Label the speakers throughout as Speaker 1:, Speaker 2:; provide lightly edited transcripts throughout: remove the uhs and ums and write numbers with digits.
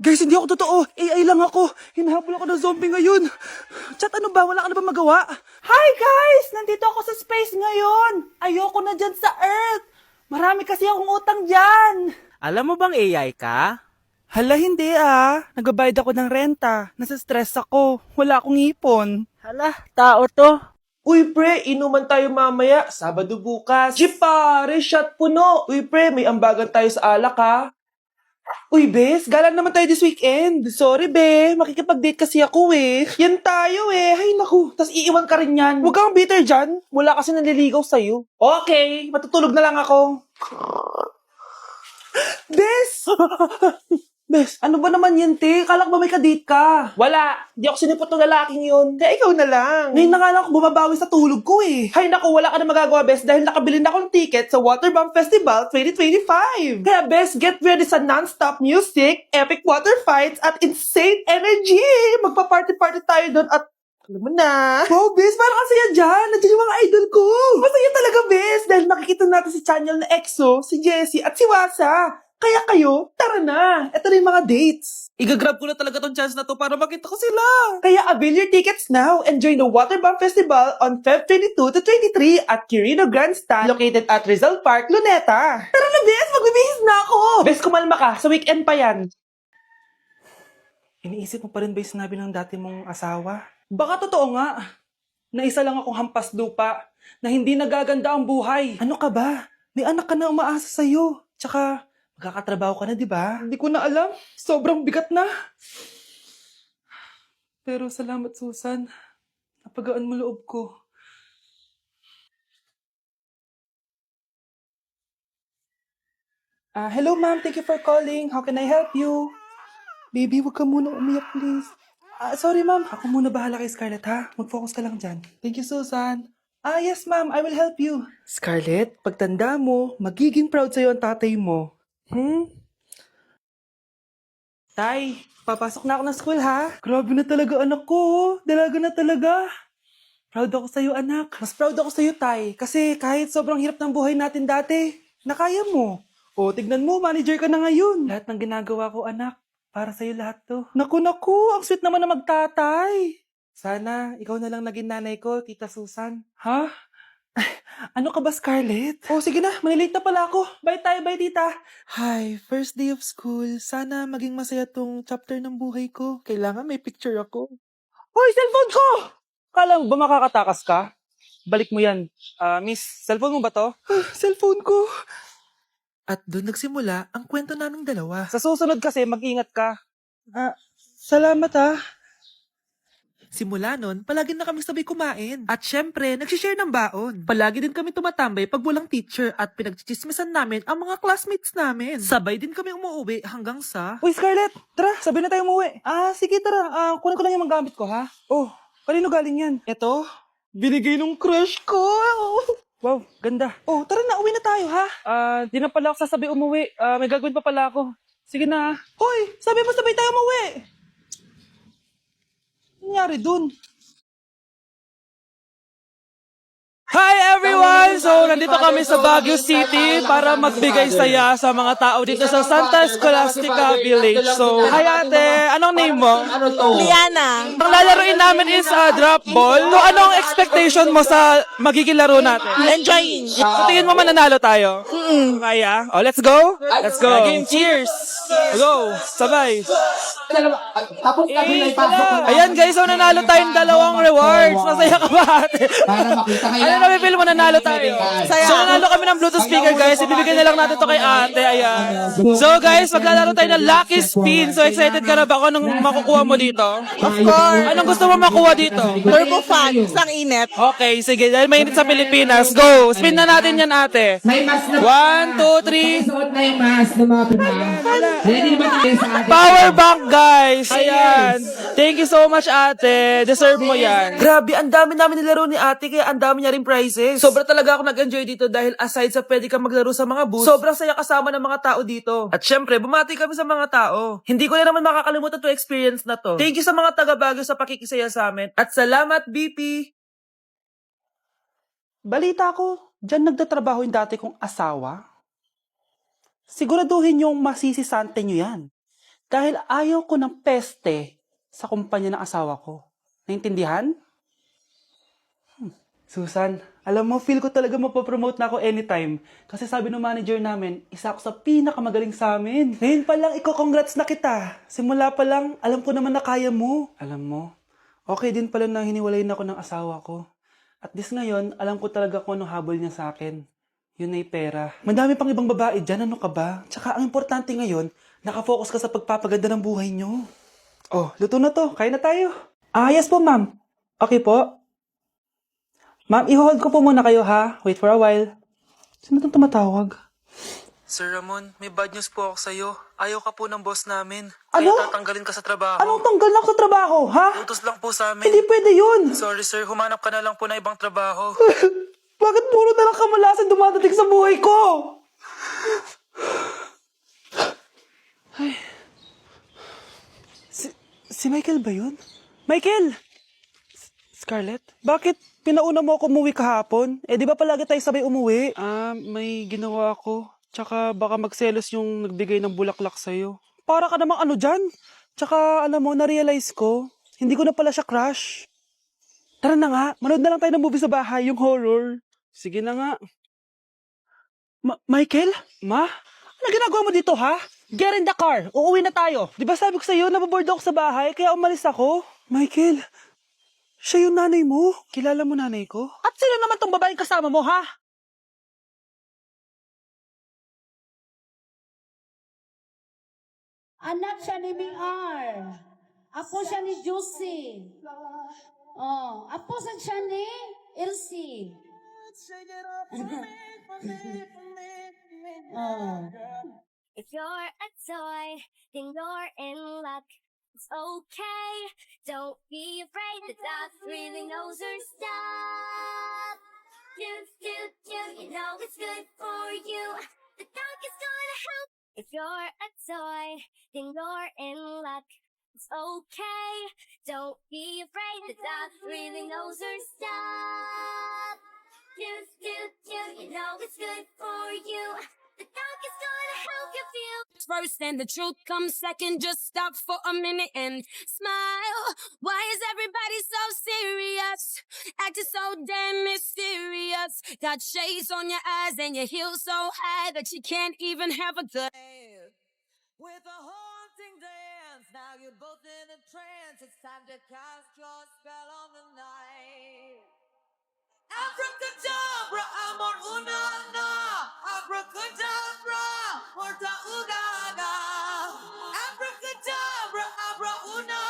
Speaker 1: Guys, hindi ako totoo. AI lang ako. Hinahabol ako ng zombie ngayon. Chat, ano ba? Wala ka na ba magawa? Hi guys! Nandito ako sa space ngayon. Ayoko na dyan sa Earth. Marami kasi akong utang dyan.
Speaker 2: Alam mo bang AI ka?
Speaker 1: Hala, hindi ah. Nagbabayad ako ng renta. Nasa-stress ako. Wala akong ipon.
Speaker 2: Hala, tao to.
Speaker 3: Uy pre, inuman tayo mamaya, Sabado bukas. Jeep pare, shot puno. Uy pre, may ambagan tayo sa alak ha. Uy bes, gala naman tayo this weekend. Sorry be, makikipag-date kasi ako eh. Yan tayo eh, hay naku. Tas iiwan ka rin yan. Huwag kang bitter dyan, wala kasi nanliligaw sa'yo. Okay, matutulog na lang ako. Bes! Bes, ano ba naman yan, te? Kala ko ba may kadate ka? Wala. Di ako sinipot ng lalaking yun. Kaya ikaw na lang. Ngayon na nga lang ako bumabawi sa tulog ko eh. Hay naku, wala ka na magagawa, Bes, dahil nakabili na akong ticket sa Waterbomb Festival 2025. Kaya, Bes, get ready sa non-stop music, epic water fights, at insane energy. Magpa-party-party tayo doon at alam mo na. Wow, Bes, parang kasaya dyan. Nandiyan yung mga idol ko. Masaya talaga, Bes, dahil makikita natin si Channel na EXO, si Jessie, at si Wasa. Kaya kayo, tara na. Ito na yung mga dates. Igagrab ko na talaga tong chance na to para makita ko sila. Kaya avail your tickets now and join the Waterbomb Festival on Feb 22 to 23 at Quirino Grandstand located at Rizal Park, Luneta. Tara na, Bes! Magbibihis na ako! Bes, kumalma ka. Sa weekend pa yan.
Speaker 1: Iniisip mo pa rin ba yung sinabi ng dati mong asawa? Baka totoo nga. Na isa lang akong hampas lupa. Na hindi nagaganda ang buhay. Ano ka ba? May anak ka na umaasa sa'yo. Tsaka, magkakatrabaho ka na, di ba? Hindi ko na alam. Sobrang bigat na. Pero salamat, Susan. Napagaan mo loob ko. Hello, ma'am. Thank you for calling. How can I help you? Baby, wag ka muna umiyak, please. Sorry, ma'am. Ako muna bahala kay Scarlett, ha? Mag-focus ka lang dyan. Thank you, Susan. Yes, ma'am. I will help you. Scarlett, pagtanda mo, magiging proud sa'yo ang tatay mo. Tay, papasok na ako ng school, ha? Grabe na talaga, anak ko. Dalaga na talaga. Proud ako sa'yo, anak. Mas proud ako sa'yo, Tay. Kasi kahit sobrang hirap ng buhay natin dati, nakaya mo. O, tignan mo, manager ka na ngayon. Lahat ng ginagawa ko, anak, para sa'yo lahat to. Naku, ang sweet naman na magtatay. Sana, ikaw na lang naging nanay ko, Tita Susan. Ha? Ano ka ba, Scarlett? Oh, sige na, manilate na pala ako. Bye tayo, bye, tita. Hi, first day of school. Sana maging masaya tong chapter ng buhay ko. Kailangan may picture ako. Hoy, cellphone ko! Kala mo ba makakatakas ka? Balik mo yan. Miss, cellphone mo ba to? Cellphone ko. At doon nagsimula ang kwento naming dalawa. Sa susunod kasi, mag-ingat ka. Salamat. Simula nun, palagi na kami sabay kumain. At syempre, nagsishare ng baon. Palagi din kami tumatambay pag walang teacher at pinagchichismisan namin ang mga classmates namin. Sabay din kami umuwi hanggang sa... Uy, Scarlett! Tara, sabay na tayo umuwi. Sige, tara. Kunin ko lang yung mga gamit ko, ha? Oh, kanino galing yan? Eto, binigay nung crush ko. Wow, ganda. Oh, tara na, uwi na tayo, ha? Di na pala ako sasabay umuwi. May gagawin pa pala ako. Sige na. Hoy, sabi mo sabay tayo umuwi. Ano nangyari dun? Hi everyone! So, nandito kami sa Baguio City para magbigay saya sa mga tao dito sa Santa Scholastica Village. So, hi ate! Anong name mo?
Speaker 4: Liana.
Speaker 1: Ang lalaroin namin is drop ball. So, anong expectation mo sa magiging laro natin?
Speaker 4: Enjoying.
Speaker 1: So, tingin mo mananalo tayo? Kaya? Oh, let's go! Let's go! Game cheers! Go! Sabay!
Speaker 5: Tapos kami na ipasok ko.
Speaker 1: Ayan guys, so nanalo tayong dalawang rewards. Masaya ka ba ate?
Speaker 5: Para makita kayo.
Speaker 1: Ano na feel mo nanalo tayo?
Speaker 4: Saya.
Speaker 1: So nanalo kami ng Bluetooth speaker guys. Ibibigay na lang natin to kay ate. Ayan. So guys, maglalaro tayo ng Lucky Spin. So excited ka na ba kung anong makukuha mo dito?
Speaker 4: Of course.
Speaker 1: Anong gusto mo makuha dito?
Speaker 4: Turbo fan. Isang init.
Speaker 1: Okay, sige. Dahil mainit sa Pilipinas. Go! Spin na natin yan ate.
Speaker 5: May mas na
Speaker 1: 1, 2, 3.
Speaker 5: suot na yung mask ng mga pinang. Ready naman kayo sa atin.
Speaker 1: Power bank, guys! Ayan! Thank you so much, ate. Deserve mo yan. Grabe, ang dami namin nilaro ni ate, kaya ang dami niya rin prizes. Sobra talaga ako nag-enjoy dito dahil aside sa pwede kang maglaro sa mga booths, sobrang saya kasama ng mga tao dito. At syempre, bumati kami sa mga tao. Hindi ko na naman makakalimutan to experience na to. Thank you sa mga taga-Baguio sa pakikisaya sa amin. At salamat, BP! Balita ko, dyan nagtatrabaho yung dati kong asawa. Siguraduhin yung masisisante nyo yan. Dahil ayaw ko ng peste sa kumpanya ng asawa ko. Naintindihan? Susan, alam mo, feel ko talaga mapopromote na ako anytime. Kasi sabi ng manager namin, isa ako sa pinakamagaling sa amin. Ngayon pa lang, congrats na kita. Simula pa lang, alam ko naman na kaya mo. Alam mo, okay din pala na hiniwalayin ako ng asawa ko. At this ngayon, alam ko talaga kung anong habol niya sa akin. Yun ay pera. Madami pang ibang babae dyan, ano ka ba? Tsaka ang importante ngayon, nakafocus ka sa pagpapaganda ng buhay niyo. Oh, luto na to. Kain na tayo. Ah, yes po, ma'am. Okay po. Ma'am, i-hold ko po muna kayo ha. Wait for a while. Sino itong tumatawag?
Speaker 6: Sir Ramon, may bad news po ako sa'yo. Ayaw ka po ng boss namin.
Speaker 1: Ano?
Speaker 6: Kaya tatanggalin ka sa trabaho.
Speaker 1: Anong tanggal na ako sa trabaho, ha?
Speaker 6: Utos lang po sa amin.
Speaker 1: Hindi pwede yun.
Speaker 6: Sorry sir, humanap ka na lang po na ibang trabaho.
Speaker 1: Bakit puro na lang kamalasan dumadating sa buhay ko? Ay. Si Michael ba yun? Michael! Scarlett? Bakit pinauna mo ako umuwi kahapon? Eh, di ba palagi tayo sabay umuwi? May ginawa ako. Tsaka baka magselos yung nagbigay ng bulaklak sa'yo. Para ka namang ano dyan? Tsaka alam mo, na-realize ko, hindi ko na pala siya crush. Tara na nga, manood na lang tayo ng movie sa bahay, yung horror. Sige na nga. Michael? Ma? Ano ginagawa mo dito, ha? Get in the car! Uuwi na tayo! Di ba sabi ko sa'yo, nababoard ako sa bahay, kaya umalis ako? Michael, siya yung nanay mo? Kilala mo nanay ko? At sino naman tong babaeng kasama mo, ha?
Speaker 7: Anak siya ni BR. Apo siya ni Juicy. Oh, apo siya ni Elsie. Oh.
Speaker 8: If you're a toy, then you're in luck. It's okay. Don't be afraid. The dog really knows her stuff. You know it's good for you. The dog is gonna help. If you're a toy, then you're in luck. It's okay. Don't be afraid. The dog really knows her stuff. You know it's good for you. The dog is gonna help you feel
Speaker 9: first and the truth comes second. Just stop for a minute and smile. Why is everybody so serious? Acting so damn mysterious. Got shades on your eyes and your heels so high that you can't even have a good.
Speaker 10: With a haunting dance, now you're both in a trance. It's time to cast your spell on the night. Abracadabra, amor una, abracadabra, morta ugaga. Abracadabra, abra una,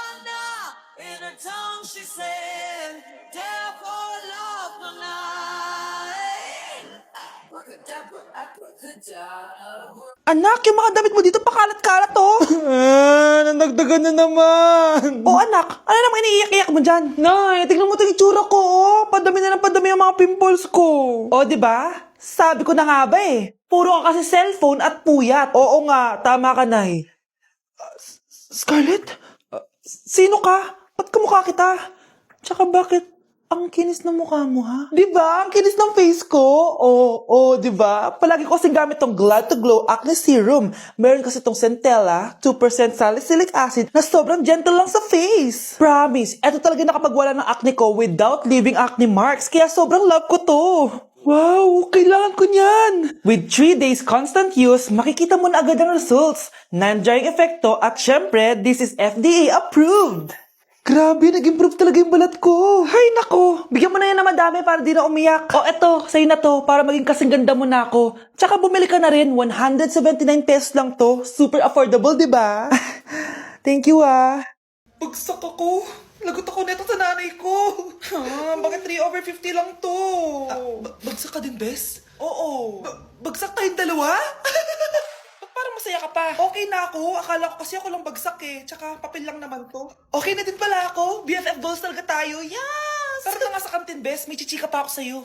Speaker 10: in her tongue she said, dare for love tonight. Abracadabra, abracadabra.
Speaker 3: Anak, yung mga damit mo dito pakalat-kalat to.
Speaker 1: Nandagdagan na naman.
Speaker 3: Oh anak, ano naman iniiyak-iyak mo dyan? Nay, tignan mo itong itsura ko, oh. Padami na ng padami ang mga pimples ko. Oh, di ba? Sabi ko na nga ba eh. Puro ka kasi cellphone at puyat. Oo nga, tama ka, Nay. Scarlett? Sino ka? Ba't kamukha kita? Tsaka bakit ang kinis ng mukha mo, ha? Di ba? Ang kinis ng face ko. Oh, di ba? Palagi ko kasing gamit tong Glad to Glow Acne Serum. Meron kasi tong Centella, 2% salicylic acid na sobrang gentle lang sa face. Promise, eto talaga nakapagwala ng acne ko without leaving acne marks. Kaya sobrang love ko to. Wow, kailangan ko niyan! With 3 days constant use, makikita mo na agad ang results. Non-drying epekto at syempre, this is FDA approved. Grabe, nag-improve talaga yung balat ko. Hay nako, bigyan mo na yan na madami para di na umiyak. O eto, sa'yo na to, para maging kasing ganda mo na ako. Tsaka bumili ka na rin, 179 pesos lang to. Super affordable, di ba? Thank you, ah. Bagsak ako. Lagot ako neto sa nanay ko. Bakit 3/50 lang to? Bagsak ka din, Bes? Oo. Bagsak tayong dalawa? Parang masaya ka pa. Okay na ako. Akala ko kasi ako lang bagsak eh. Tsaka papel lang naman to. Okay na din pala ako. BFF goals talaga tayo. Yes! Tara na nga sa kantin, Bes. May chichika pa ako sa'yo.